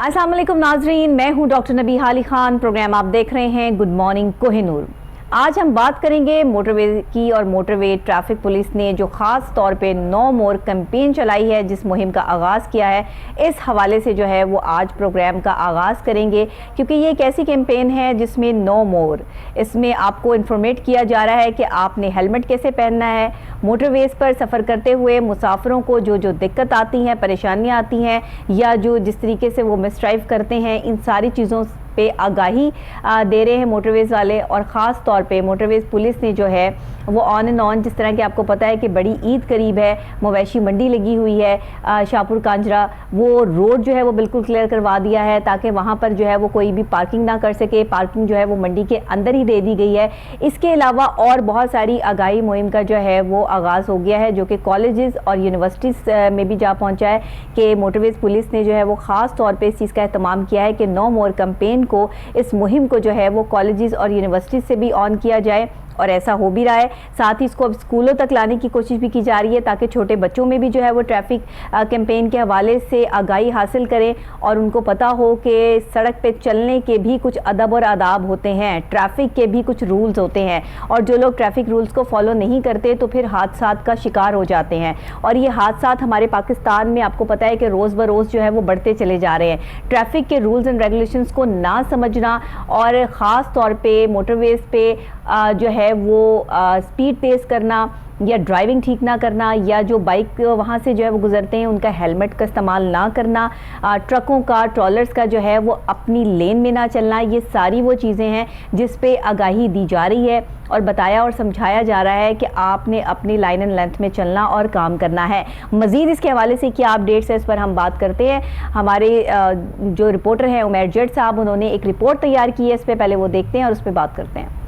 अस्सलाम वालेकुम नाजरीन, मैं हूं डॉक्टर नबीहा अली खान। प्रोग्राम आप देख रहे हैं गुड मॉर्निंग कोहिनूर। आज हम बात करेंगे मोटरवे की और मोटरवे ट्रैफिक पुलिस ने जो ख़ास तौर पे नो मोर कैंपेन चलाई है, जिस मुहिम का आगाज़ किया है, इस हवाले से जो है वो आज प्रोग्राम का आगाज़ करेंगे। क्योंकि ये एक ऐसी कैंपेन है जिसमें नो मोर, इसमें आपको इन्फॉर्मेट किया जा रहा है कि आपने हेलमेट कैसे पहनना है। मोटरवेज़ पर सफ़र करते हुए मुसाफिरों को जो जो दिक्कत आती हैं, परेशानियाँ आती हैं, या जो जिस तरीके से वो मिसड्राइव करते हैं, इन सारी चीज़ों पे आगाही दे रहे हैं मोटरवेज़ वाले। और ख़ास तौर पे मोटरवेज़ पुलिस ने जो है वो ऑन एंड ऑन, जिस तरह कि आपको पता है कि बड़ी ईद करीब है, मवेशी मंडी लगी हुई है शाहपुर कांजरा, वो रोड जो है वो बिल्कुल क्लियर करवा दिया है ताकि वहाँ पर जो है वो कोई भी पार्किंग ना कर सके। पार्किंग जो है वो मंडी के अंदर ही दे दी गई है। इसके अलावा और बहुत सारी आगाही मुहिम का जो है वो आगाज़ हो गया है, जो कि कॉलेजेस और यूनिवर्सिटीज़ में भी जा पहुँचा है कि मोटरवेज़ पुलिस ने जो है वो ख़ास तौर पर इस चीज़ का एहतमाम किया है कि नो मोर कैंपेन को, इस मुहिम को जो है वो कॉलेजेस और यूनिवर्सिटीज़ से भी ऑन किया जाए, और ऐसा हो भी रहा है। साथ ही इसको अब स्कूलों तक लाने की कोशिश भी की जा रही है ताकि छोटे बच्चों में भी जो है वो ट्रैफिक कैंपेन के हवाले से आगाही हासिल करें और उनको पता हो कि सड़क पे चलने के भी कुछ अदब और आदाब होते हैं, ट्रैफिक के भी कुछ रूल्स होते हैं, और जो लोग ट्रैफिक रूल्स को फॉलो नहीं करते तो फिर हादसात का शिकार हो जाते हैं। और ये हादसात हमारे पाकिस्तान में आपको पता है कि रोज़ ब रोज़ जो है वो बढ़ते चले जा रहे हैं। ट्रैफिक के रूल्स एंड रेगुलेशंस को ना समझना और ख़ास तौर पे मोटरवेज़ पे जो है वो स्पीड तेज़ करना या ड्राइविंग ठीक ना करना, या जो बाइक वहाँ से जो है वो गुजरते हैं उनका हेलमेट का इस्तेमाल ना करना, ट्रकों का, ट्रॉलर्स का जो है वो अपनी लेन में ना चलना, ये सारी वो चीज़ें हैं जिस पे आगाही दी जा रही है और बताया और समझाया जा रहा है कि आपने अपनी लाइन एंड लेंथ में चलना और काम करना है। मज़ीद इसके हवाले से क्या अपडेट्स है, इस पर हम बात करते हैं। हमारे जो रिपोर्टर हैं उमर जट साहब, उन्होंने एक रिपोर्ट तैयार की है, इस पर पहले वो देखते हैं और उस पर बात करते हैं।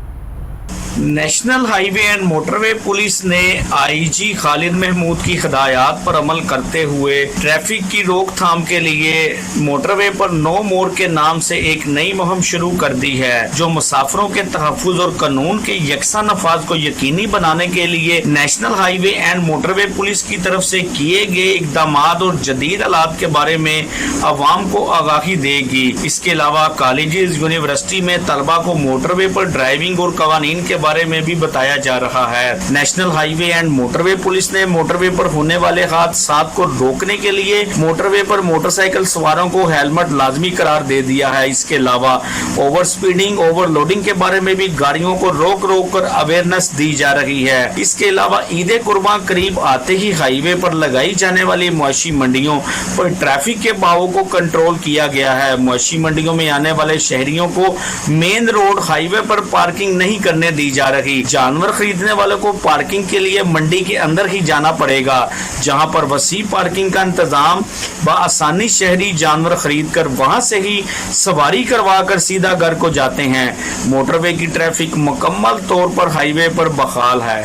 National highway and motorway police ने आईजी खालिद महमूद की हिदायत पर अमल करते हुए ट्रैफिक की रोकथाम के लिए मोटरवे पर नो मोर के नाम से एक नई मुहिम शुरू कर दी है, जो मुसाफिरों के तहफ़्फ़ुज़ और कानून के यकसा नफाज को यकीनी बनाने के लिए national highway and motorway police की तरफ से किए गए इकदाम और जदीद आलात के बारे में अवाम को आगाही देगी। इसके अलावा कॉलेजेस, यूनिवर्सिटी में तलबा को मोटरवे पर ड्राइविंग और कवानीन के बारे में भी बताया जा रहा है। National highway and motorway police ने मोटरवे पर होने वाले हादसात को रोकने के लिए मोटरवे पर मोटरसाइकिल सवारों को हेलमेट लाजमी करार दे दिया है। इसके अलावा ओवर स्पीडिंग, ओवरलोडिंग के बारे में भी गाड़ियों को रोक रोक कर अवेयरनेस दी जा रही है। इसके अलावा ईद कुर्बान करीब आते ही हाईवे पर लगाई जाने वाली मवेशी मंडियों पर ट्रैफिक के बहाव को कंट्रोल किया गया है। मवेशी मंडियों में आने वाले शहरियों को मेन रोड हाईवे पर पार्किंग नहीं करने दी जा रही। जानवर खरीदने वालों को पार्किंग के लिए मंडी के अंदर ही जाना पड़ेगा, जहां पर वसी पार्किंग का इंतजाम बआसानी शहरी जानवर खरीद कर वहां से ही सवारी करवा कर सीधा घर को जाते हैं। मोटरवे की ट्रैफिक मुकम्मल तौर पर हाईवे पर बहाल है।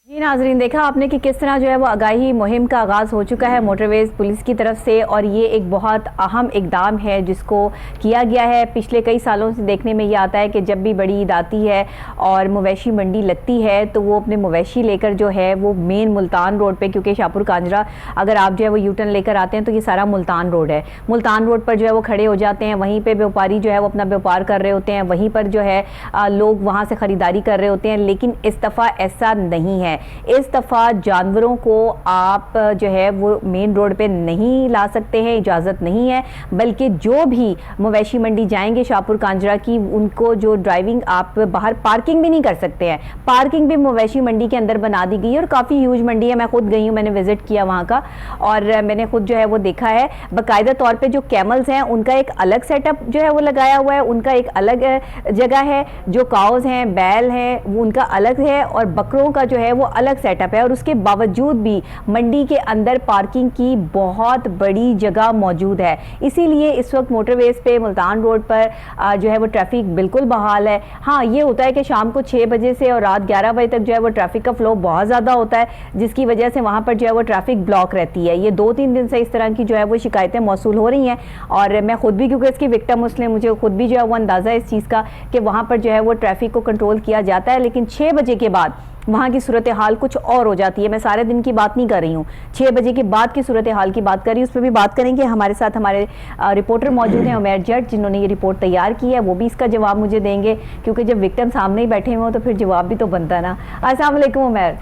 जी नाजरीन, देखा आपने कि किस तरह जो है वो आगाही मुहिम का आगाज़ हो चुका है मोटरवेज़ पुलिस की तरफ से, और ये एक बहुत अहम इकदाम है जिसको किया गया है। पिछले कई सालों से देखने में ये आता है कि जब भी बड़ी ईद आती है और मवेशी मंडी लगती है तो वो अपने मवेशी लेकर जो है वो मेन मुल्तान रोड पे, क्योंकि शाहपुर कांजरा अगर आप जो है वो यूटर्न लेकर आते हैं तो ये सारा मुल्तान रोड है, मुल्तान रोड पर जो है वो खड़े हो जाते हैं। वहीं पर व्यापारी जो है वो अपना व्यापार कर रहे होते हैं, वहीं पर जो है लोग वहाँ से ख़रीदारी कर रहे होते हैं। लेकिन इस दफ़ा ऐसा नहीं है। इस दफ़ा जानवरों को आप जो है वो मेन रोड पे नहीं ला सकते हैं, इजाज़त नहीं है। बल्कि जो भी मवेशी मंडी जाएंगे शाहपुर कांजरा की, उनको जो ड्राइविंग, आप बाहर पार्किंग भी नहीं कर सकते हैं। पार्किंग भी मवेशी मंडी के अंदर बना दी गई है और काफ़ी ह्यूज मंडी है। मैं खुद गई हूँ, मैंने विजिट किया वहाँ का, और मैंने खुद जो है वो देखा है। बाकायदा तौर पर जो कैमल्स हैं उनका एक अलग सेटअप जो है वो लगाया हुआ है, उनका एक अलग जगह है। जो काउज हैं, बैल हैं, वो उनका अलग है, और बकरों का जो है वो अलग सेटअप है। और उसके बावजूद भी मंडी के अंदर पार्किंग की बहुत बड़ी जगह मौजूद है। इसीलिए इस वक्त मोटरवेज पे मुल्तान रोड पर जो है वो ट्रैफिक बिल्कुल बहाल है। हाँ, ये होता है कि शाम को 6 बजे से और रात 11 बजे तक जो है वो ट्रैफिक का फ्लो बहुत ज़्यादा होता है, जिसकी वजह से वहाँ पर जो है वो ट्रैफिक ब्लॉक रहती है। ये 2-3 दिन से इस तरह की जो है वो शिकायतें मौसूल हो रही हैं, और मैं खुद भी, क्योंकि इसकी विक्टिम मुस्लिम, मुझे खुद भी जो है वो अंदाज़ा है इस चीज़ का कि वहाँ पर जो है वो ट्रैफिक को कंट्रोल किया जाता है। लेकिन 6 बजे के बाद वहाँ की सूरत हाल कुछ और हो जाती है। मैं सारे दिन की बात नहीं कर रही हूँ, 6 बजे के बाद की सूरत हाल की बात कर रही हूँ। उस पर भी बात करेंगे। हमारे साथ हमारे रिपोर्टर मौजूद हैं, उमैर जट, जिन्होंने ये रिपोर्ट तैयार की है। वो भी इसका जवाब मुझे देंगे, क्योंकि जब विक्टिम सामने ही बैठे हुए हो तो फिर जवाब भी तो बनता है ना। अस्सलाम वालेकुम उमैर।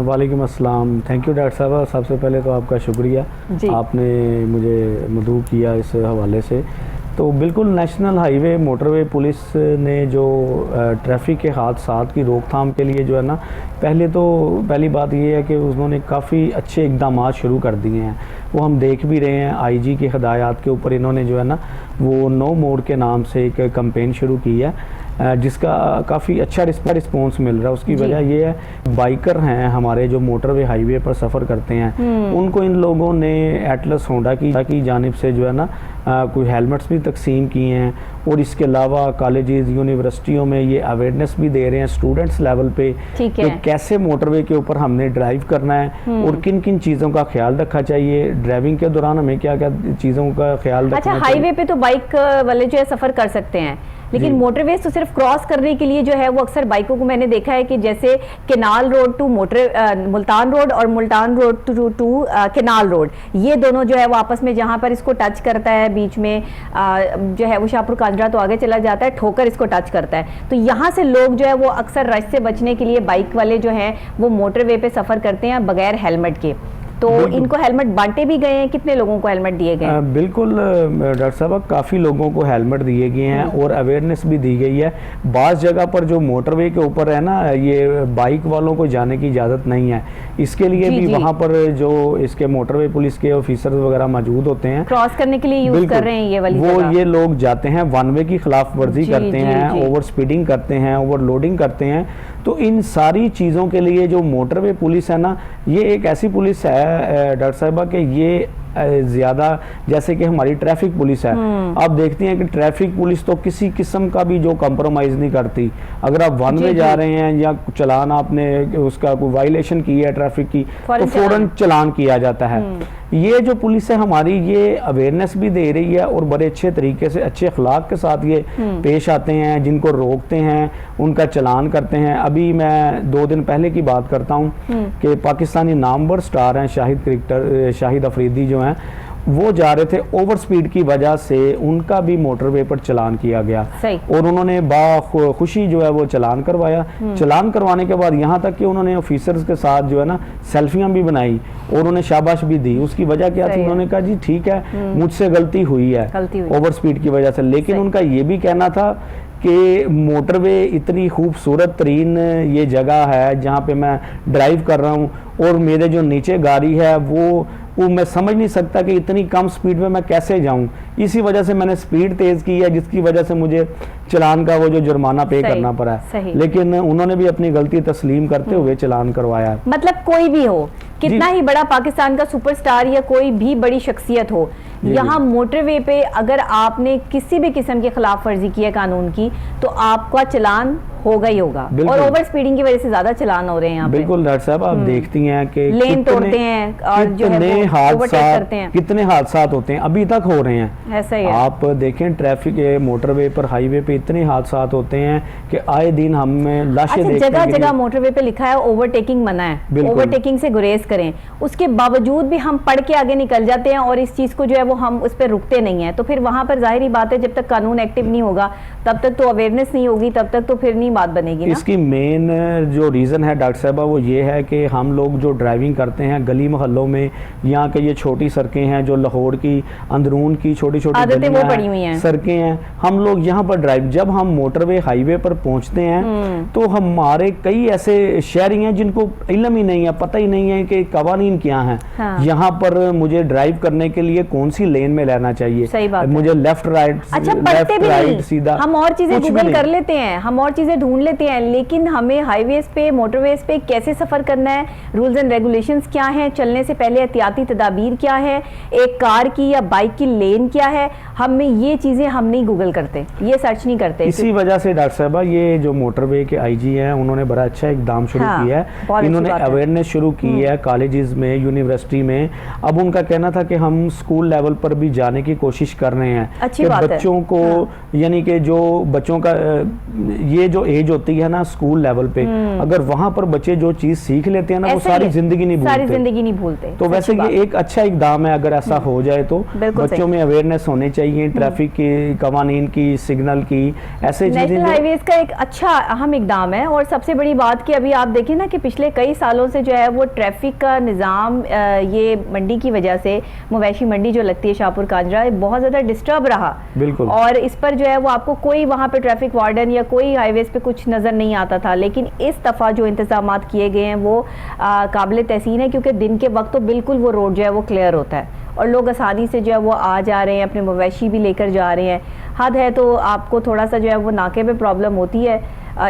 वालेकुम अस्सलाम। थैंक यू डॉक्टर साहब। सबसे पहले तो आपका शुक्रिया, आपने मुझे मदऊ किया इस हवाले से। तो बिल्कुल नेशनल हाईवे मोटरवे पुलिस ने जो ट्रैफिक के हादसात की रोकथाम के लिए जो है ना, पहली बात ये है कि उन्होंने काफ़ी अच्छे इक़दाम शुरू कर दिए हैं। वो हम देख भी रहे हैं, आईजी की हिदायत के ऊपर इन्होंने जो है ना वो नो मोर के नाम से एक कैंपेन शुरू की है, जिसका काफ़ी अच्छा रिस्पॉन्स मिल रहा है। उसकी वजह ये है, बाइकर हैं हमारे जो मोटरवे हाईवे पर सफ़र करते हैं, उनको इन लोगों ने एटलस होंडा की जानिब से जो है ना कोई हेलमेट्स भी तकसीम किए हैं, और इसके अलावा कॉलेजेस यूनिवर्सिटियों में ये अवेयरनेस भी दे रहे हैं स्टूडेंट्स लेवल पे कि कैसे मोटरवे के ऊपर हमने ड्राइव करना है और किन किन चीज़ों का ख्याल रखना चाहिए, ड्राइविंग के दौरान हमें क्या क्या चीज़ों का ख्याल रखना चाहिए। अच्छा, हाईवे पे तो बाइक वाले जो है सफ़र कर सकते हैं, लेकिन मोटरवेज तो सिर्फ क्रॉस करने के लिए जो है वो अक्सर बाइकों को मैंने देखा है कि जैसे canal road to Multan road और Multan road to canal road, ये दोनों जो है वो आपस में जहां पर इसको टच करता है बीच में जो है वो शाहपुर कांजरा तो आगे चला जाता है, ठोकर इसको टच करता है। तो यहाँ से लोग जो है वो अक्सर रश से बचने के लिए बाइक वाले जो हैं वो मोटरवे पे सफ़र करते हैं बगैर हेलमेट के। तो इनको हेलमेट बांटे भी गए हैं? कितने लोगों को हेलमेट दिए गए हैं? बिल्कुल डॉक्टर साहब, काफ़ी लोगों को हेलमेट दिए गए हैं और अवेयरनेस भी दी गई है। बाज़ जगह पर जो मोटरवे के ऊपर है ना, ये बाइक वालों को जाने की इजाज़त नहीं है, इसके लिए भी वहाँ पर जो इसके मोटरवे पुलिस के ऑफिसर वगैरह मौजूद होते हैं, क्रॉस करने के लिए यूज़ कर रहे हैं ये वाली वो ये लोग जाते हैं, वन वे की खिलाफ वर्जी करते हैं, ओवर स्पीडिंग करते हैं, ओवरलोडिंग करते हैं। तो इन सारी चीज़ों के लिए जो मोटरवे पुलिस है ना, ये एक ऐसी पुलिस है डॉक्टर साहिबा कि ये ज़्यादा जैसे कि हमारी ट्रैफिक पुलिस है, आप देखती हैं कि ट्रैफिक पुलिस तो किसी किस्म का भी जो कंप्रोमाइज़ नहीं करती। अगर आप वन वे जा रहे हैं या चलान आपने उसका कोई वायलेशन की है ट्रैफिक की, तो फौरन चलान किया जाता है। ये जो पुलिस है हमारी, ये अवेयरनेस भी दे रही है और बड़े अच्छे तरीके से, अच्छे अखलाक के साथ ये पेश आते हैं, जिनको रोकते हैं उनका चलान करते हैं। अभी मैं 2 दिन पहले की बात करता हूँ कि पाकिस्तानी नामवर स्टार हैं शाहिद क्रिकेटर शाहिद अफरीदी जो हैं, वो जा रहे थे, ओवर स्पीड की वजह से उनका भी मोटरवे पर चलान किया गया और उन्होंने खुशी जो है वो चलान करवाया। चलान करवाने के बाद यहाँ तक कि उन्होंने ऑफिसर्स के साथ जो है ना सेल्फियां भी बनाई और उन्हें शाबाश भी दी। उसकी वजह क्या थी? उन्होंने कहा जी ठीक है, मुझसे गलती हुई है ओवर स्पीड की वजह से, लेकिन उनका ये भी कहना था कि मोटरवे इतनी खूबसूरत तरीन ये जगह है जहाँ पे मैं ड्राइव कर रहा हूँ और मेरे जो नीचे गाड़ी है वो मैं समझ नहीं सकता कि इतनी कम स्पीड में मैं कैसे जाऊं। इसी वजह से मैंने स्पीड तेज़ की है, जिसकी वजह से मुझे चलान का वो जो जुर्माना पे करना पड़ा है। लेकिन उन्होंने भी अपनी गलती तस्लीम करते हुए चलान करवाया है। मतलब कोई भी हो, कितना ही बड़ा पाकिस्तान का सुपरस्टार या कोई भी बड़ी शख्सियत हो, यहाँ मोटरवे पे अगर आपने किसी भी किस्म की खिलाफ वर्जी की है कानून की, तो आपका चलान होगा ही होगा। और ओवर स्पीडिंग की वजह से ज्यादा चलान हो रहे हैं यहाँ पे। बिल्कुल डॉक्टर साहब, आप देखती हैं कि लेन तोड़ते हैं और जो है कितने हादसात होते हैं, अभी तक हो रहे हैं। ऐसा ही है। आप देखें ट्रैफिक मोटरवे पर, हाईवे पे इतने हादसात होते हैं कि आए दिन हमें लाशें देखते हैं। जगह जगह मोटरवे पे लिखा है ओवरटेकिंग मना है, ओवरटेकिंग से गुरेज करें, उसके बावजूद भी हम पढ़ के आगे निकल जाते हैं और इस चीज को जो है वो हम उस पर रुकते नहीं है। तो फिर वहां पर जाहिर बात है, जब तक कानून एक्टिव नहीं होगा तब तक तो अवेयरनेस नहीं होगी, तब तक तो फिर नहीं बात बनेगी ना। इसकी मेन जो रीज़न है डॉक्टर साहबा वो ये है कि हम लोग जो ड्राइविंग करते हैं गली मोहल्लों में, यहाँ के ये छोटी सड़कें हैं जो लाहौर की अंदरून की छोटी छोटी सड़कें हैं, हम लोग यहाँ पर ड्राइव, जब हम मोटरवे हाईवे पर पहुँचते हैं तो हमारे कई ऐसे शहरी हैं जिनको इल्म ही नहीं है, पता ही नहीं है कि कवानीन क्या हैं। यहाँ पर मुझे ड्राइव करने के लिए कौन सी लेन में लेना चाहिए, मुझे लेफ्ट राइट, राइट सीधा, हम और चीजें गूगल कर लेते हैं, हम और चीजें ढूंढ लेते हैं, लेकिन हमें हाईवेज पे, मोटरवेज पे कैसे सफर करना है, रूल्स एंड रेगुलेशंस क्या हैं, चलने से पहले एहतियाती तदाबीर क्या है, एक कार की या बाइक की लेन क्या है, हमें ये चीजें हम नहीं गूगल करते, ये सर्च नहीं नहीं करते। इसी वजह से डॉक्टर साहबा ये जो मोटरवे के आईजी हैं उन्होंने बड़ा अच्छा इकदाम शुरू हाँ, किया है। इन्होंने अवेयरनेस शुरू की है कॉलेजेस में, यूनिवर्सिटी में। अब उनका कहना था कि हम स्कूल लेवल पर भी जाने की कोशिश कर रहे हैं कि बच्चों को, यानी कि जो बच्चों का ये जो एज होती है ना स्कूल लेवल पे, अगर वहां पर बच्चे जो चीज सीख लेते हैं ना वो सारी जिंदगी नहीं भूलते। तो वैसे ये एक अच्छा इकदाम है, अगर ऐसा हो जाए तो बच्चों में अवेयरनेस होनी चाहिए ट्रैफिक की, कवानीन की, सिग्नल की, ऐसे चीजें। नेशनल हाईवेज का एक अच्छा अहम इकदाम है। और सबसे बड़ी बात कि अभी आप देखें ना कि पिछले कई सालों से जो है वो ट्रैफिक का निज़ाम ये मंडी की वजह से, मवेशी मंडी जो लगती है शाहपुर कांजरा, बहुत ज़्यादा डिस्टर्ब रहा। बिल्कुल। और इस पर जो है वो आपको कोई वहाँ पे ट्रैफिक वार्डन या कोई हाईवेज पे कुछ नज़र नहीं आता था, लेकिन इस दफ़ा जो इंतजाम किए गए हैं वो काबिल तहसीन है, क्योंकि दिन के वक्त तो बिल्कुल वो रोड जो है वो क्लियर होता है और लोग आसानी से जो है वो आ जा रहे हैं, अपने मवेशी भी लेकर जा रहे हैं। हद है तो आपको थोड़ा सा जो है वो नाके पे प्रॉब्लम होती है,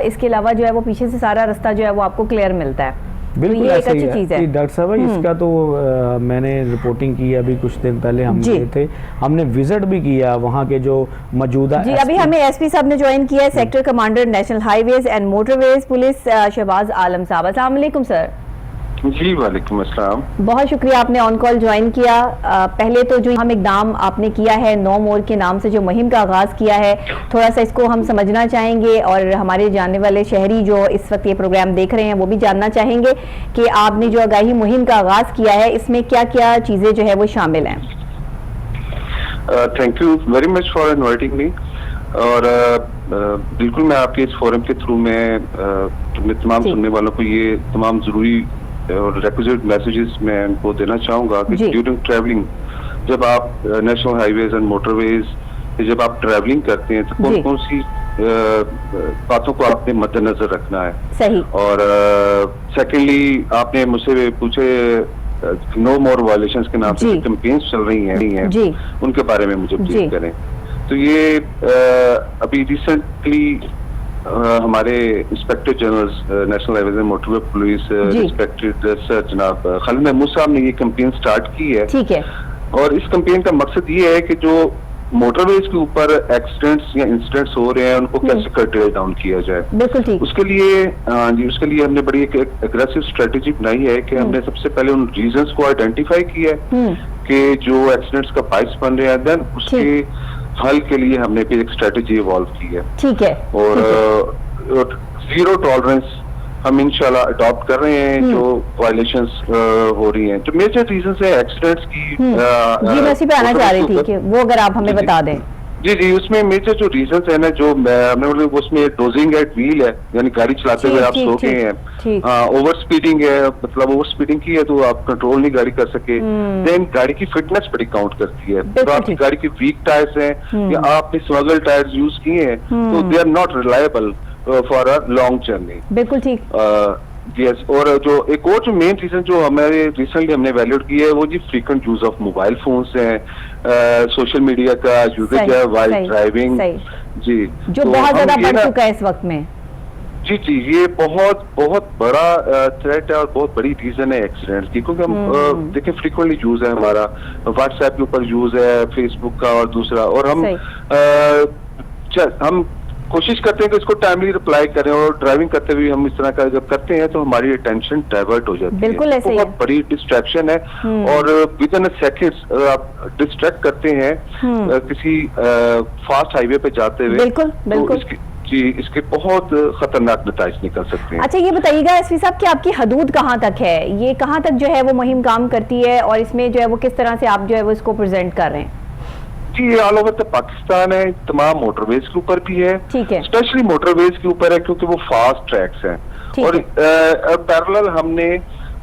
इसके अलावा जो है वो पीछे से सारा रास्ता जो है वो आपको क्लियर मिलता है। बिल्कुल, तो ये एक अच्छी चीज़ है। डॉक्टर साहब इसका तो मैंने रिपोर्टिंग की अभी कुछ दिन पहले हम गए थे, हमने विजिट भी किया वहाँ के जो मौजूदा जी। अभी हमें एसपी साहब ने ज्वाइन किया है, sector commander national highways and motorways police Shahbaz Alam साहब। अस्सलाम वालेकुम सर। जी वालेकुम अस्सलाम। बहुत शुक्रिया आपने ऑन कॉल ज्वाइन किया। पहले तो जो हम इकदाम आपने किया है नो मोर के नाम से जो मुहिम का आगाज किया है, थोड़ा सा इसको हम समझना चाहेंगे और हमारे जानने वाले शहरी जो इस वक्त ये प्रोग्राम देख रहे हैं वो भी जानना चाहेंगे कि आपने जो आगाही मुहिम का आगाज किया है इसमें क्या क्या चीजें जो है वो शामिल हैं। Thank you very much for inviting me. और बिल्कुल मैं आपके इस फोरम के थ्रू में तमाम सुनने वालों को ये तमाम जरूरी और रिक्विजिट मैसेजेस मैं उनको देना चाहूंगा कि ड्यूरिंग ट्रैवलिंग जब आप नेशनल हाईवेज एंड मोटरवेज जब आप ट्रैवलिंग करते हैं तो कौन कौन सी बातों को आपने मद्देनजर रखना है। सही। और सेकेंडली आपने मुझसे पूछे नो मोर वायलेशंस के नाम से कैंपेन्स चल रही हैं उनके बारे में मुझे ब्रीफ करें। तो ये अभी रिसेंटली हमारे inspector general national highways and motorway police inspector sir जनाब खालिद महमूद साहब ने ये कैंपेन स्टार्ट की है। ठीक है। और इस कैंपेन का मकसद ये है कि जो मोटरवेज के ऊपर एक्सीडेंट्स या इंसिडेंट्स हो रहे हैं उनको कैसे कर्टेल डाउन किया जाए। बिल्कुल ठीक। उसके लिए उसके लिए हमने बड़ी एक एग्रेसिव स्ट्रेटेजी बनाई है कि हमने सबसे पहले उन रीजंस को आइडेंटिफाई किया है कि जो एक्सीडेंट्स का बाइस बन रहे हैं, देन उसके हल के लिए हमने भी एक स्ट्रेटेजी इवॉल्व की है। ठीक है। और जीरो टॉलरेंस हम इंशाल्लाह अडॉप्ट कर रहे हैं जो वायलेशंस हो रही हैं। जो मेजर रीजंस है एक्सीडेंट्स की, जी मैं इसी पे आना चाह रही थी कि वो अगर आप हमें बता दें। जी उसमें मेजर जो रीजंस है ना, जो हमने उसमें डोजिंग एट व्हील है, यानी गाड़ी चलाते हुए आप सो गए हैं, ओवर स्पीडिंग है, मतलब ओवर स्पीडिंग की है तो आप कंट्रोल नहीं गाड़ी कर सके। देन गाड़ी की फिटनेस बड़ी काउंट करती है। तो आपकी गाड़ी की वीक टायर्स हैं या आपने स्मगल टायर्स यूज किए हैं तो they are not reliable for a long journey. बिल्कुल ठीक। यस। और जो एक और जो मेन रीजन जो हमारे रिसेंटली हमने वैल्यूड की है वो जी frequent use of mobile phones है, सोशल मीडिया का यूजेज है वाइल ड्राइविंग। जी जो तो बहुत ज्यादा बढ़ चुका है इस वक्त में। जी ये बहुत बहुत बड़ा थ्रेट है और बहुत बड़ी रीजन है एक्सीडेंट की, क्योंकि हम देखें फ्रीक्वेंटली यूज है हमारा व्हाट्सएप के ऊपर यूज है, फेसबुक का और दूसरा, और हम कोशिश करते हैं कि इसको टाइमली रिप्लाई करें और ड्राइविंग करते हुए हम इस तरह का जब करते हैं तो हमारी अटेंशन डाइवर्ट हो जाती है। बिल्कुल ऐसे ही है। बहुत बड़ी डिस्ट्रैक्शन है और विद इन सेकंड्स आप डिस्ट्रैक्ट करते हैं किसी फास्ट हाईवे पे जाते हुए। बिल्कुल बिल्कुल। इसके बहुत खतरनाक नतीजे निकल सकते हैं। अच्छा ये बताइएगा एसपी साहब कि आपकी हदूद कहाँ तक है, ये कहाँ तक जो है वो मुहिम काम करती है और इसमें जो है वो किस तरह से आप जो है वो इसको प्रेजेंट कर रहे हैं? जी ये ऑल ओवर द पाकिस्तान है, तमाम मोटरवेज के ऊपर भी है। ठीक है। स्पेशली मोटरवेज के ऊपर है क्योंकि वो फास्ट ट्रैक्स हैं और पैरेलल हमने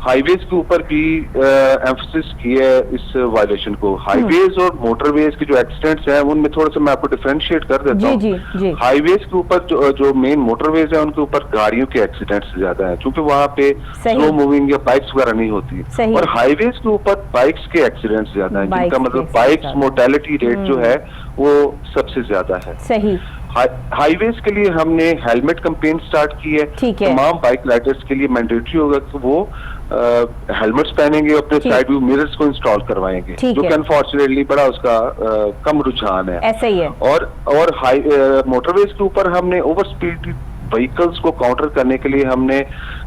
हाईवेज के ऊपर भी एम्फसिस की है इस वायलेशन को। हाईवेज और मोटरवेज के जो एक्सीडेंट्स हैं उनमें थोड़ा सा मैं आपको डिफरेंशिएट कर देता हूँ। हाईवेज के ऊपर जो मेन मोटरवेज है उनके ऊपर गाड़ियों के एक्सीडेंट्स ज्यादा हैं क्योंकि वहाँ पे स्लो मूविंग या बाइक्स वगैरह नहीं होती, और हाईवेज के ऊपर बाइक्स के एक्सीडेंट्स ज्यादा हैं, जिनका मतलब बाइक्स मोर्टेलिटी रेट जो है वो सबसे ज्यादा है। सही। हाईवेज के लिए हमने हेलमेट कैंपेन स्टार्ट की है। तमाम बाइक राइडर्स के लिए मैंडेटरी होगा कि वो हेलमेट्स पहनेंगे, अपने साइड व्यू मिरर्स को इंस्टॉल करवाएंगे, जो कि अनफॉर्चुनेटली बड़ा उसका कम रुझान है। ऐसा ही है। और मोटरवेज के ऊपर हमने ओवर स्पीड व्हीकल्स को काउंटर करने के लिए हमने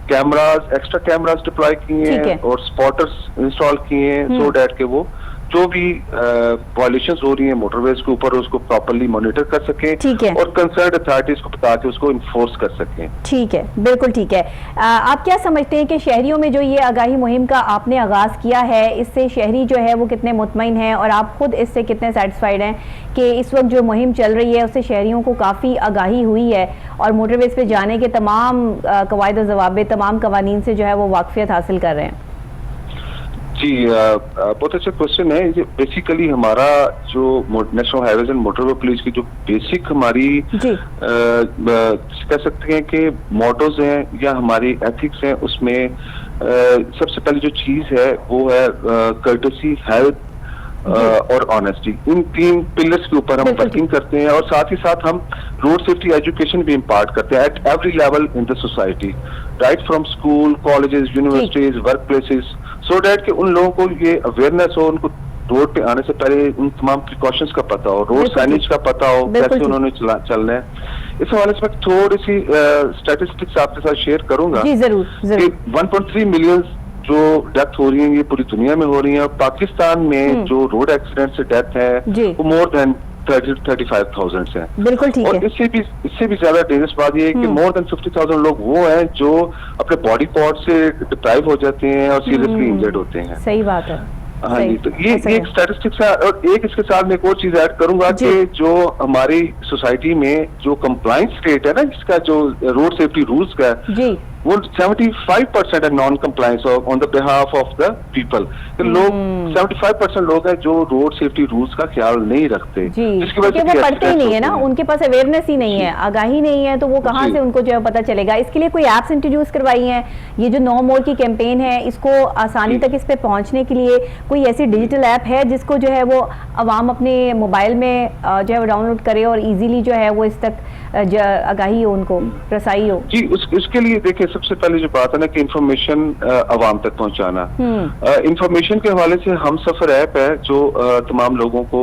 कैमरास, एक्स्ट्रा कैमरास डिप्लॉय किए हैं और स्पॉटर्स इंस्टॉल किए हैं, सो डैट के वो जो भी वायलेशंस हो रही हैं मोटरवेज के ऊपर उसको प्रॉपर्ली मॉनिटर कर सकें और कंसर्न अथॉरिटीज को बता के उसको इन्फोर्स कर सकें। ठीक है, बिल्कुल ठीक है। आप क्या समझते हैं कि शहरियों में जो ये आगाही मुहिम का आपने आगाज किया है, इससे शहरी जो है वो कितने मुतमईन हैं और आप खुद इससे कितने सेटिस्फाइड हैं कि इस वक्त जो मुहिम चल रही है उससे शहरियों को काफ़ी आगाही हुई है और मोटरवेज पे जाने के तमाम कवायद और ज़वाबित, तमाम कवानीन से जो है वो वाकफियत हासिल कर रहे हैं? जी, बहुत अच्छा क्वेश्चन है। ये बेसिकली हमारा जो national highways and motorway police की जो बेसिक हमारी कह सकते हैं कि मोटोज हैं या हमारी एथिक्स हैं, उसमें सबसे पहले जो चीज है वो है कर्टसी, हेल्थ और ऑनेस्टी। इन 3 पिलर्स के ऊपर हम वर्किंग करते हैं और साथ ही साथ हम रोड सेफ्टी एजुकेशन भी इम्पार्ट करते हैं at every level in the society, right from school, colleges, universities, work places, so that कि उन लोगों को ये अवेयरनेस हो, उनको रोड पे आने से पहले उन तमाम प्रिकॉशंस का पता हो, रोड साइनेज का पता हो, कैसे उन्होंने चलना है। इस हवाले से मैं थोड़ी सी स्टैटिस्टिक्स आपके साथ शेयर करूंगा। जी, जरूर, जरूर। 1.3 मिलियन जो डेथ हो रही है ये पूरी दुनिया में हो रही है और पाकिस्तान में जो रोड एक्सीडेंट से डेथ है वो मोर देन 35,000 है। बिल्कुल ठीक और है। इससे भी ज्यादा डेंजरस बात ये है कि मोर देन 50,000 लोग वो हैं जो अपने बॉडी पार्ट से डिप्राइव हो जाते हैं और सीरियसली इंजर्ड होते हैं। सही बात है। हाँ जी, तो ये एक स्टैटिस्टिक्स है। और एक इसके साथ में एक और चीज ऐड करूंगा कि जो हमारी सोसाइटी में जो कंप्लायंस रेट है ना, इसका जो रोड सेफ्टी रूल्स का है, वो 75% है non compliance on the behalf of the people. लोग 75% लोग हैं जो रोड सेफ्टी रूल्स का ख्याल नहीं रखते, जिसकी वजह से वो पढ़ते ही नहीं है ना, उनके पास अवेयरनेस ही नहीं है, आगाही नहीं है, तो वो कहाँ से उनको जो है पता चलेगा। इसके लिए कोई एप्स इंट्रोड्यूस करवाई हैं? ये जो नो मोर की कैंपेन है, इसको आसानी तक इस पे पहुंचने के लिए कोई ऐसी डिजिटल ऐप है जिसको जो है वो अवाम अपने मोबाइल में जो है डाउनलोड करे और इजीली जो है वो इस तक आगाही हो, उनको रसाई हो? जी, उसके लिए देखिए सबसे पहले जो बात है ना कि इंफॉर्मेशन अवाम तक पहुंचाना। इंफॉर्मेशन के हवाले से हम सफर ऐप है जो तमाम लोगों को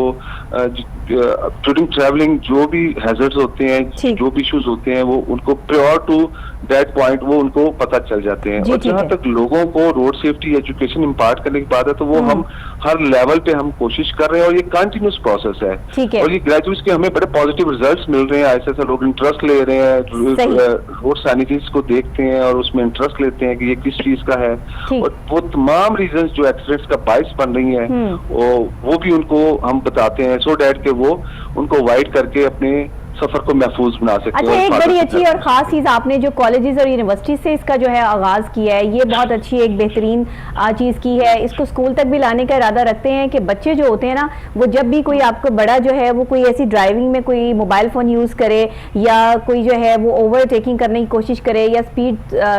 ड्यूरिंग ट्रैवलिंग जो भी हैजर्ड्स होते हैं, जो भी इश्यूज होते हैं, वो उनको प्रायर टू दैट पॉइंट वो उनको पता चल जाते हैं। और जहाँ तक लोगों को रोड सेफ्टी एजुकेशन इम्पार्ट करने की बात है तो वो हम हर लेवल पे हम कोशिश कर रहे हैं और ये कंटिन्यूस प्रोसेस है और ये ग्रेजुएट्स के हमें बड़े पॉजिटिव रिजल्ट्स मिल रहे हैं। ऐसे लोग इंटरेस्ट ले रहे हैं, रोड सैनिटीज को देखते हैं और उसमें इंटरेस्ट लेते हैं कि ये किस चीज का है और वो तमाम रीजंस जो एक्सीडेंट्स का बाइस बन रही हैं वो भी उनको हम बताते हैं, सो डैट के वो उनको अवॉइड करके अपने सफर को महफूज बना सकते हैं। अच्छा, एक बड़ी अच्छी और खास चीज आपने जो कॉलेजेस और यूनिवर्सिटी से इसका जो है आगाज किया है, ये बहुत अच्छी एक बेहतरीन चीज की है। इसको स्कूल तक भी लाने का इरादा रखते हैं कि बच्चे जो होते हैं ना, वो जब भी कोई आपको बड़ा जो है वो कोई ऐसी ड्राइविंग में कोई मोबाइल फोन यूज करे या कोई जो है वो ओवरटेकिंग करने की कोशिश करे या स्पीड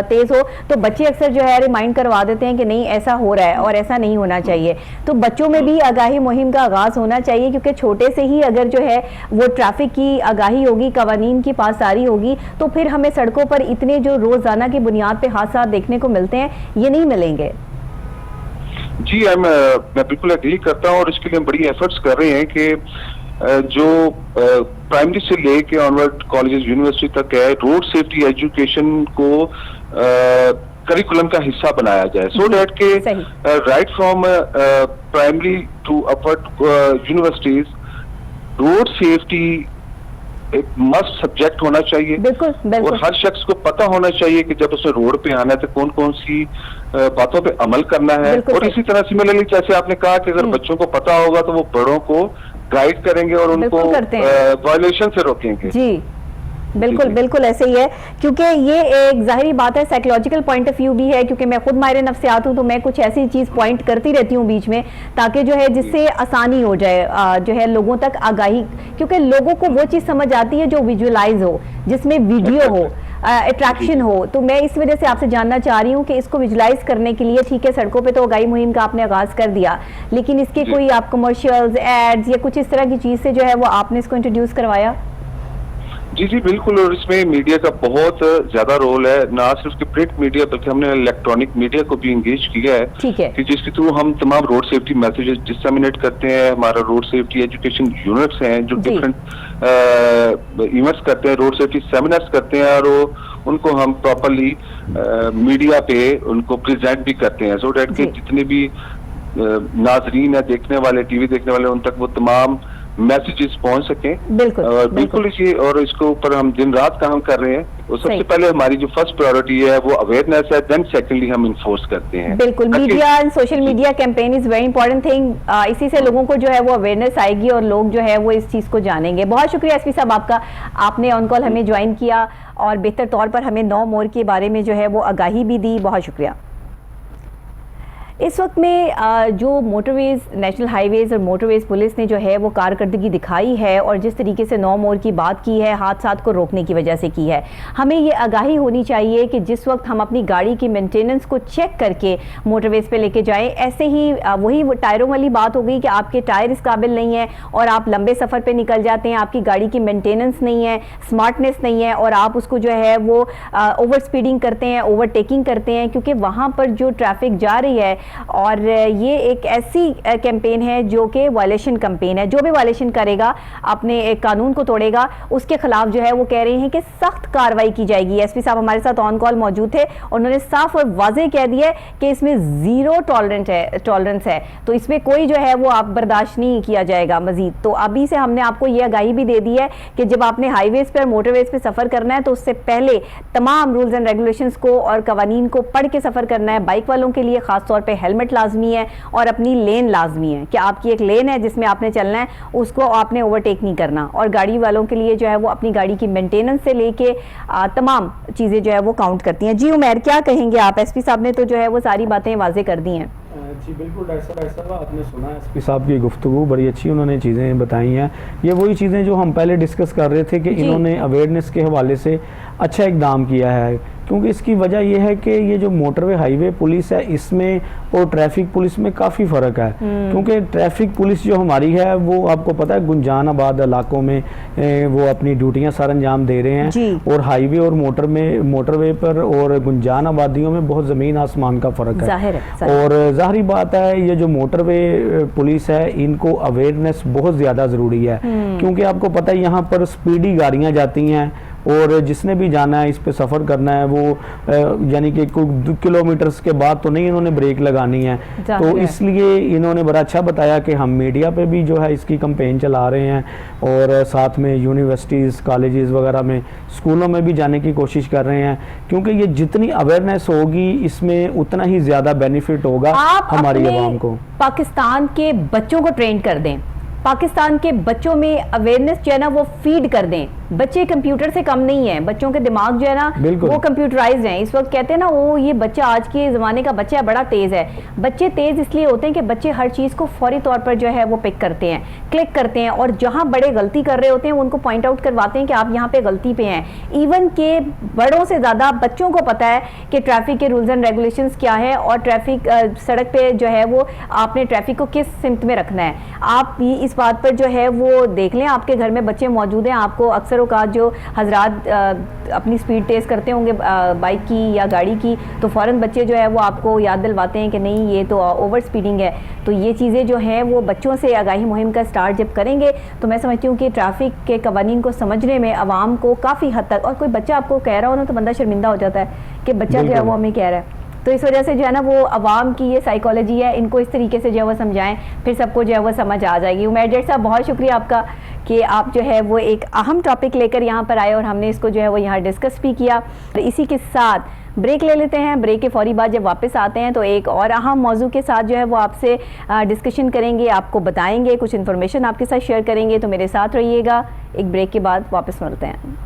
तेज हो, तो बच्चे अक्सर जो है रिमाइंड करवा देते हैं कि नहीं ऐसा हो रहा है और ऐसा नहीं होना चाहिए। तो बच्चों में भी आगाही मुहिम का आगाज होना चाहिए, क्योंकि छोटे से ही अगर जो है वो ट्रैफिक की आगाही होगी, कवानीन की पासदारी होगी, तो फिर हमें सड़कों पर इतने जो रोजाना की बुनियाद पे हादसा देखने को मिलते हैं ये नहीं मिलेंगे। जी, मैं बिल्कुल एग्री करता हूँ और इसके लिए हम बड़ी एफर्ट्स कर रहे हैं कि जो प्राइमरी से लेके ऑनवर्ड कॉलेजेस यूनिवर्सिटी तक है, रोड सेफ्टी एजुकेशन को करिकुलम का हिस्सा बनाया जाए, सो डैट के right from primary to upward universities road safety एक मस्ट सब्जेक्ट होना चाहिए। बिल्कुल, बिल्कुल। और हर शख्स को पता होना चाहिए कि जब उसे रोड पे आना है तो कौन कौन सी बातों पे अमल करना है। और इसी तरह सिमिलरली जैसे आपने कहा कि अगर बच्चों को पता होगा तो वो बड़ों को गाइड करेंगे और उनको वायलेशन से रोकेंगे। जी बिल्कुल, बिल्कुल ऐसे ही है, क्योंकि ये एक जाहिरी बात है, साइकोलॉजिकल पॉइंट ऑफ व्यू भी है, क्योंकि मैं खुद माहिर नफ्सियात हूँ तो मैं कुछ ऐसी चीज पॉइंट करती रहती हूँ बीच में, ताकि जो है जिससे आसानी हो जाए जो है लोगों तक आगाही, क्योंकि लोगों को वो चीज समझ आती है जो विजुअलाइज हो, जिसमें वीडियो हो, अट्रैक्शन हो। तो मैं इस वजह से आपसे जानना चाह रही हूँ कि इसको विजुलाइज करने के लिए, ठीक है सड़कों पे तो आगाही मुहिम का आपने आगाज कर दिया, लेकिन इसके कोई आप कमर्शियल्स, एड्स या कुछ इस तरह की चीज से जो है वो आपने इसको इंट्रोड्यूस करवाया? जी जी बिल्कुल, और इसमें मीडिया का बहुत ज्यादा रोल है, ना सिर्फ कि प्रिंट मीडिया बल्कि हमने इलेक्ट्रॉनिक मीडिया को भी इंगेज किया है। ठीक है। कि जिसके थ्रू हम तमाम रोड सेफ्टी मैसेजेस डिसमिनेट करते हैं। हमारा रोड सेफ्टी एजुकेशन यूनिट्स हैं जो डिफरेंट इवेंट्स करते हैं, रोड सेफ्टी सेमिनार्स करते हैं, और उनको हम प्रॉपरली मीडिया पे उनको प्रेजेंट भी करते हैं, सो डैट के जितने भी नाजरीन है, देखने वाले, टीवी देखने वाले, उन तक वो तमाम मैसेजेस पहुंच सकें। बिल्कुल, और बिल्कुल इसी, और इसके ऊपर हम दिन रात काम कर रहे हैं। तो सबसे पहले हमारी जो फर्स्ट प्रायोरिटी है वो अवेयरनेस है, देन सेकेंडली हम इन्फोर्स करते हैं। बिल्कुल, media and social media campaign is very important thing. इसी से लोगों को जो है वो अवेयरनेस आएगी और लोग जो है वो इस चीज को जानेंगे। बहुत शुक्रिया एसपी साहब आपका, आपने ऑन कॉल हमें ज्वाइन किया और बेहतर तौर पर हमें 9 मोर के बारे में जो है वो आगाही भी दी। बहुत शुक्रिया। इस वक्त में जो मोटरवेज, नेशनल हाईवेज और मोटरवेज पुलिस ने जो है वो कारकर्दगी दिखाई है और जिस तरीके से 9 मोर की बात की है, हादसात को रोकने की वजह से की है, हमें ये आगाही होनी चाहिए कि जिस वक्त हम अपनी गाड़ी की मेंटेनेंस को चेक करके मोटरवेज पे लेके जाएं। ऐसे ही वही टायरों वाली बात हो गई कि आपके टायर इस काबिल नहीं है और आप लंबे सफ़र पर निकल जाते हैं, आपकी गाड़ी की मेंटेनेंस नहीं है, स्मार्टनेस नहीं है और आप उसको जो है वो ओवर स्पीडिंग करते हैं, ओवरटेकिंग करते हैं, क्योंकि वहाँ पर जो ट्रैफिक जा रही है। और ये एक ऐसी कैंपेन है जो कि वायलेशन कैंपेन है। जो भी वायलेशन करेगा, अपने एक कानून को तोड़ेगा, उसके खिलाफ जो है वो कह रहे हैं कि सख्त कार्रवाई की जाएगी। एसपी साहब हमारे साथ ऑन कॉल मौजूद थे, उन्होंने साफ और वाज़ेह कह दिया कि इसमें ज़ीरो टॉलरेंस है, तो इसमें कोई जो है वो आप बर्दाश्त नहीं किया जाएगा मजीद। तो अभी से हमने आपको ये आगाही भी दे दी है कि जब आपने हाईवेज पर, मोटरवेज पर सफ़र करना है तो उससे पहले तमाम रूल्स एंड रेगुलेशंस को और कवानीन को पढ़ के सफ़र करना है। बाइक वालों के लिए खासतौर पर हेलमेट लाजमी है और अपनी लेन लाजमी है कि आपकी एक लेन है जिसमें आपने चलना है, उसको आपने ओवरटेक नहीं करना। और गाड़ी वालों के लिए जो है वो अपनी गाड़ी की मेंटेनेंस से लेके तमाम चीज़ें जो है वो काउंट करती हैं। जी उमैर, क्या कहेंगे आप? एसपी साहब ने तो जो है वो सारी बातें वाजे कर दी हैं। जी बिल्कुल डॉक्टर साहब, आपने सुना एसपी साहब की गुफ्तगू, बड़ी अच्छी उन्होंने चीज़ें बताई हैं। ये वही चीज़ें जो हम पहले डिस्कस कर रहे थे कि इन्होंने अवेयरनेस के हवाले से अच्छा इकदाम किया है, क्योंकि इसकी वजह यह है कि ये जो मोटरवे हाईवे पुलिस है इसमें और ट्रैफिक पुलिस में काफ़ी फ़र्क है। क्योंकि ट्रैफिक पुलिस जो हमारी है वो आपको पता है गुंजानाबाद इलाकों में वो अपनी ड्यूटियां सर अंजाम दे रहे हैं, और हाईवे और मोटरवे पर और गुंजान आबादियों में बहुत ज़मीन आसमान का फ़र्क है। और ज़ाहिरी बात है ये जो मोटरवे पुलिस है इनको अवेयरनेस बहुत ज़्यादा ज़रूरी है, क्योंकि आपको पता है यहाँ पर स्पीडी गाड़ियाँ जाती हैं और जिसने भी जाना है, इस पे सफ़र करना है, वो यानी कि कुछ 2 किलोमीटर्स के बाद तो नहीं इन्होंने ब्रेक लगानी है। तो इसलिए इन्होंने बड़ा अच्छा बताया कि हम मीडिया पे भी जो है इसकी कैंपेन चला रहे हैं और साथ में यूनिवर्सिटीज़, कॉलेजेस वगैरह में, स्कूलों में भी जाने की कोशिश कर रहे हैं, क्योंकि ये जितनी अवेयरनेस होगी इसमें उतना ही ज़्यादा बेनिफिट होगा हमारी आवाम को। पाकिस्तान के बच्चों को ट्रेन कर दें, पाकिस्तान के बच्चों में अवेयरनेस जो है ना वो फीड कर दें। बच्चे कंप्यूटर से कम नहीं है, बच्चों के दिमाग जो है ना वो कंप्यूटराइज्ड हैं। इस वक्त कहते हैं ना वो ये बच्चा आज के ज़माने का बच्चा बड़ा तेज़ है। बच्चे तेज़ इसलिए होते हैं कि बच्चे हर चीज़ को फौरी तौर पर जो है वो पिक करते हैं, क्लिक करते हैं, और जहाँ बड़े गलती कर रहे होते हैं उनको पॉइंट आउट करवाते हैं कि आप यहाँ पे गलती पे हैं। इवन के बड़ों से ज़्यादा बच्चों को पता है कि ट्रैफिक के रूल्स एंड रेगुलेशंस क्या है और ट्रैफिक सड़क पे जो है वो आपने ट्रैफिक को किस सिमत में रखना है। आप इस बात पर जो है वो देख लें, आपके घर में बच्चे मौजूद हैं, आपको अक्सर औकात जो हजरात अपनी स्पीड तेज़ करते होंगे बाइक की या गाड़ी की, तो फ़ौरन बच्चे जो है वो आपको याद दिलवाते हैं कि नहीं ये तो ओवर स्पीडिंग है। तो ये चीज़ें जो हैं वो बच्चों से आगाही मुहिम का स्टार्ट जब करेंगे तो मैं समझती हूँ कि ट्रैफिक के कवानीन को समझने में आवाम को काफ़ी हद तक, और कोई बच्चा आपको कह रहा हो ना तो बंदा शर्मिंदा हो जाता है कि बच्चा जो है वो हमें कह रहा है। तो इस वजह से जो है ना वो अवाम की ये साइकोलॉजी है, इनको इस तरीके से जो है वो समझाएं, फिर सबको जो है वो समझ आ जाएगी। उमैर जेठ साहब, बहुत शुक्रिया आपका कि आप जो है वो एक अहम टॉपिक लेकर यहाँ पर आए और हमने इसको जो है वो यहाँ डिस्कस भी किया। तो इसी के साथ ब्रेक ले लेते हैं। ब्रेक के फौरी बाद जब वापस आते हैं तो एक और अहम मौजू के साथ जो है वो आपसे डिस्कशन करेंगे, आपको बताएंगे, कुछ इन्फॉर्मेशन आपके साथ शेयर करेंगे। तो मेरे साथ रहिएगा, एक ब्रेक के बाद वापस मिलते हैं।